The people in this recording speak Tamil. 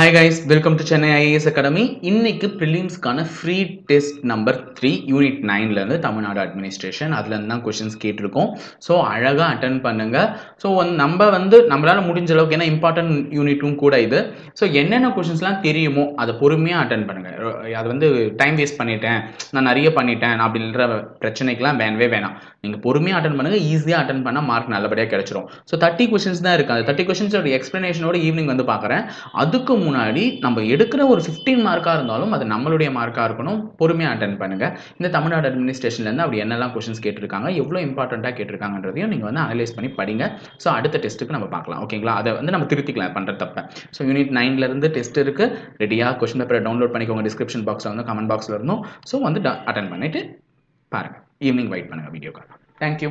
Hi guys, welcome to Chennai IAS Academy. இன்னைக்கு prelims-கான ஃப்ரீ டெஸ்ட் நம்பர் 3 யூனிட் 9ல இருந்து தமிழ்நாடு அட்மினிஸ்ட்ரேஷன் அதுல இருந்து தான் क्वेश्चंस கேட்டிருக்கோம். ஸோ அழகா அட்டென்ட் பண்ணுங்க. ஸோ நம்மளால முடிஞ்ச அளவுக்கு ஏன்னா இம்பார்ட்டன்ட் யூனிட்டும் கூட இது. ஸோ என்னென்ன கொஸ்டின்ஸ்லாம் தெரியுமோ அதை பொறுமையா அட்டென்ட் பண்ணுங்க. அது டைம் வேஸ்ட் பண்ணிட்டேன், நான் நிறைய பண்ணிட்டேன் அப்படின்ற பிரச்சனைக்கெல்லாம் வேணவே வேணாம். நீங்க பொறுமையா அட்டென்ட் பண்ணுங்க, ஈஸியா அட்டென்ட் பண்ணா மார்க் நல்லபடியா கிடைச்சிரும். ஸோ 30 கொஸ்டின்ஸ் தான் இருக்கு. அந்த 30 கொஸ்டின்ஸோட எக்ஸ்பிளனேஷனோட ஈவினிங் வந்து பார்க்குறேன். அதுக்கு முன்னாடி நம்ம எடுக்கிற ஒரு 15 மார்க்கா இருந்தாலும் அது நம்மளுடைய மார்க்கா இருக்கணும். பொறுமையா அட்டென்ட் பண்ணுங்க. இந்த தமிழ்நாடு அட்மினிஸ்ட்ரேஷன்ல இருந்து அப்படி என்னெல்லாம் கொஸ்டின்ஸ் கேட்டிருக்காங்க, எவ்வளவு இம்பார்ட்டண்டா கேட்டிருக்காங்கன்றதையும் நீங்க அனலைஸ் பண்ணி படிங்க. ஸோ அடுத்த டெஸ்ட்டுக்கு நம்ம பார்க்கலாம். ஓகேங்களா? அதை நம்ம திருத்திக்கலாம் பண்ற தப்ப. ஸோ யூனிட் 9ல இருந்து டெஸ்ட் இருக்கு. ரெடியா? கொஸ்டின் பேப்பரை டவுன்லோட் பண்ணிக்கோங்க. டிஸ்கிரிப்ஷன் பாக்ஸ்ல கமெண்ட் பாக்ஸ்ல இருந்தும். ஸோ அட்டென்ட் பண்ணிட்டு பாருங்க. ஈவினிங் வெயிட் பண்ணுங்க வீடியோக்காக. தேங்க்யூ.